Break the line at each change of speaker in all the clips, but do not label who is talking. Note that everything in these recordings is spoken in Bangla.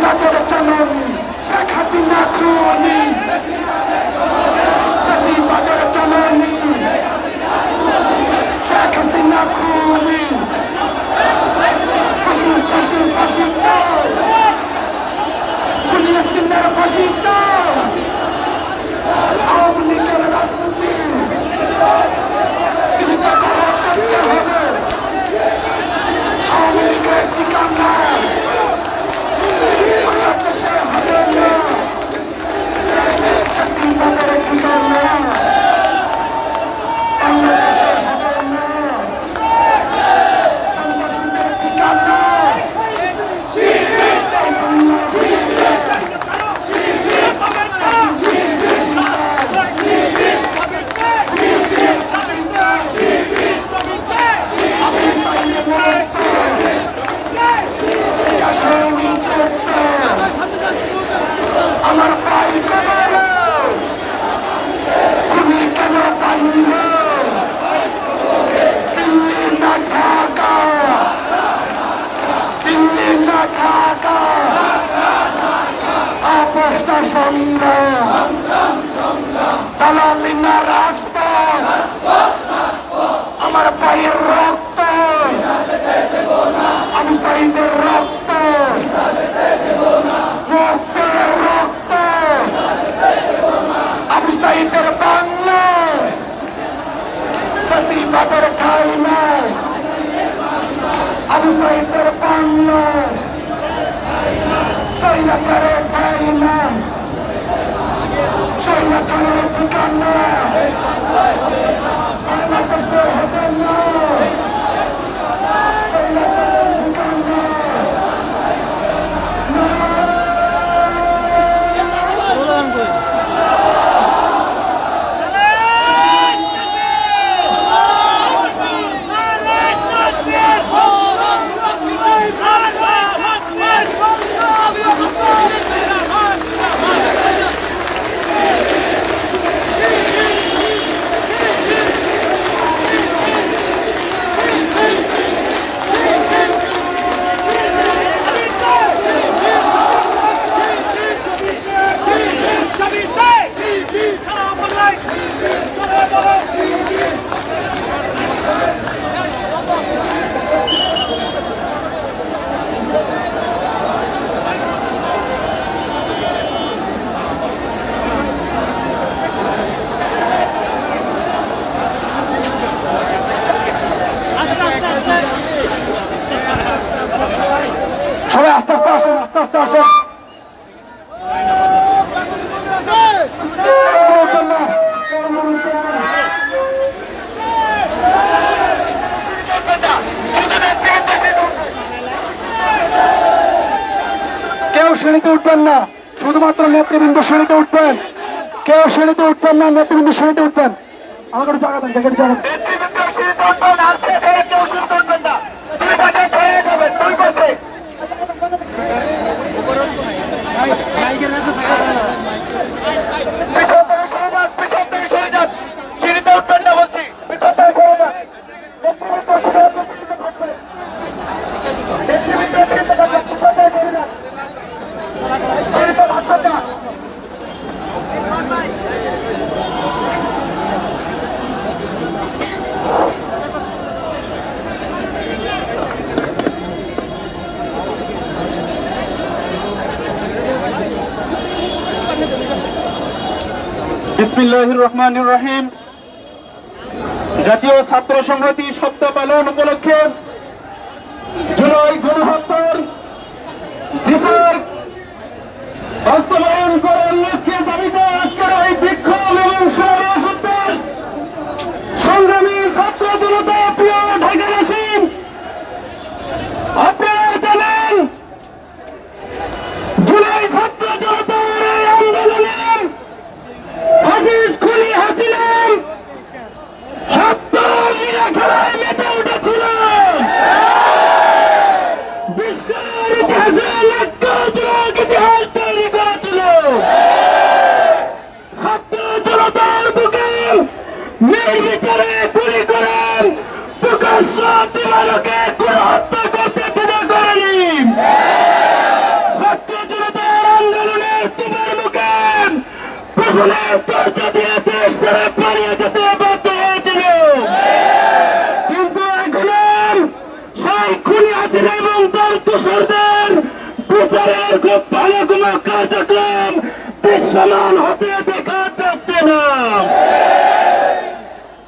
ফ্যাসিবাদের জননী শেখ হাসিনা খুনি, ফ্যাসিবাদের জননী শেখ হাসিনা খুনি, ফাঁসি ফাঁসি ফাঁসি চাই, খুনি হাসিনার ফাঁসি চাই, আওয়ামী লীগের রাজনীতি কিছুটা গ্রহণ করতে হবে, আওয়ামী লীগের ঠিকানা বাংলাদেশে হবে না, ফ্যাসিবাদের ঠিকানা বাংলাদেশে হবে না, সন্ত্রাসীদের ঠিকানা আমার ভাই কবর খুনি কেন পাইল দিল্লি না ঢাকা, দিল্লি না ঢাকা, আপোষ না সংগ্রাম, দালালি না রাজপথ, আমার ভাইয়ের রক্ত আমি শহীদের রক্ত, মুক্তির রক্ত আমি শহীদের বাংলা, ফ্যাসিবাদের ঠাই নাই আমি শহীদের বাংলা, স্বৈরাচারের ঠাই নাই, স্বৈরাচারের ঠিকানা বাংলাদেশে হবে না, স্বৈরাচারের ঠিকানা সবাই আস্তে আস্তে আসেন, আস্তে আস্তে আসেন, কেউ শ্রেণীতে উঠবেন না, শুধুমাত্র নেতৃবৃন্দ শ্রেণীতে উঠবেন, কেউ শ্রেণীতে উঠবেন না, নেতৃবৃন্দ শ্রেণীতে উঠবেন, আমাকে একটু জায়গা দেন, জায়গা দেন, বিসমিল্লাহির রহমানির রহিম। জাতীয় ছাত্র সংহতি সপ্তাহ পালন উপলক্ষে জুলাই গণহত্যার বিচার বাস্তবায়ন করার লক্ষ্যে দাবিতে আজকের এই বিক্ষোভ এবং সমাবেশ সংগ্রামী ছাত্র জনতা, প্রিয় ঢাকাবাসী, আপনারা জানেন জুলাই ছাত্র জনতার এই আন্দোলনে ফ্যাসিস্ট খুনি হাসিনা খেলায় মেতে উঠেছিল, বিশ্বের ইতিহাসে লক্ষ্যজনক ইতিহাস তৈরি করেছিল। ছাত্র জনতার বুকে নির্বিচারে গুলি করেন, প্রকাশ্য দিবালোকে কোনো হত্যা করতে দ্বিধা করেনি। ছাত্র
শাসনের দরজা দিয়ে দেশ ছেড়ে পালিয়ে যেতে বাধ্য হয়েছিল। কিন্তু এখন সেই খুনি হাসিনা এবং তার দোসরদের বিচারের খুব ভালো কোনো কার্যক্রম দৃশ্যমান হতে দেখা যাচ্ছে না।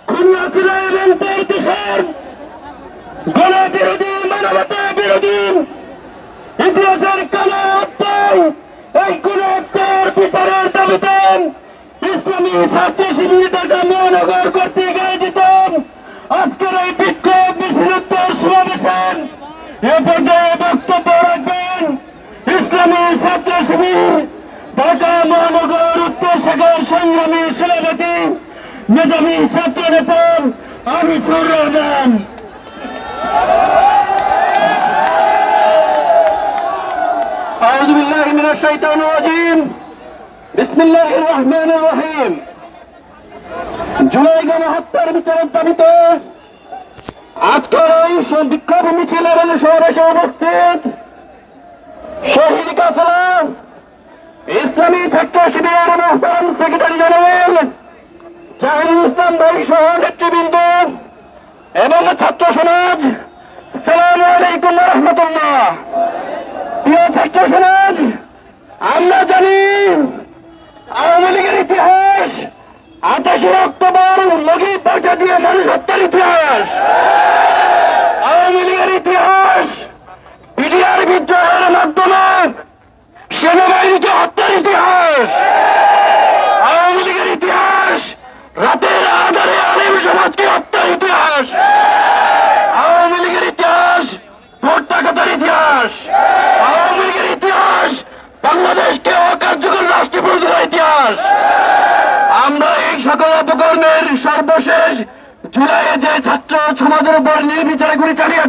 খুনি হাসিনা এবং তার দোসর গণবিরোধী, মানবতা বিরোধী, ইতিহাসের কালো হত্যায় এই কোন হত্যার বিচারের দাবিতে ইসলামী ছাত্র শিবির ঢাকা মহানগর কর্তৃক আয়োজিত আজকের এই বিক্ষোভ মিছিল উত্তর সমাবেশন এ পর্যায়ে বক্তব্য রাখবেন ইসলামী ছাত্র শিবির ঢাকা মহানগর উত্তর শাখার সংগ্রামী সভাপতি মেধাবী ছাত্র নেতা আনিসুর রহমান।
আউযু বিল্লাহি মিনাশ শাইতানির রাজিম। বিসমিল্লাহির রহমানির রহিম। জুলাই গণহত্যার বিচারের দাবিতে আজকের এই বিক্ষোভ মিছিলের সমাবেশে উপস্থিত শহীদ কাফেলা ইসলামী ছাত্র শিবিরের মোহতারাম সেক্রেটারি জেনারেল জাহিরুল ইসলাম ভাই সহ নেতৃবৃন্দ এবং ছাত্র সমাজ, আসসালামু আলাইকুম ওয়া রাহমাতুল্লাহ। প্রিয় ছাত্র সমাজ, আমরা জানি আওয়ামী লীগের ইতিহাস 28 অক্টোবর লগি পর্যা দিয়ে মানুষ হত্যার ইতিহাস। আওয়ামী লীগের ইতিহাস পিডিআর বিদ্রোহের মাধ্যমে সেনাবাহিনীকে হত্যার ইতিহাস। আওয়ামী লীগের ইতিহাস রাতের আধারে আলিম সমাজকে হত্যার ইতিহাস। আওয়ামী লীগের ইতিহাস ভোট ডাকাতের ইতিহাস। আওয়ামী লীগের ইতিহাস বাংলাদেশকে অকার্যকর রাষ্ট্রে পরিণত ইতিহাস। আমরা এই সকল অপকর্মের সর্বশেষ জুলাইয়ে যে ছাত্র সমাজের উপর নির্বিচারে গুলি চালিয়ে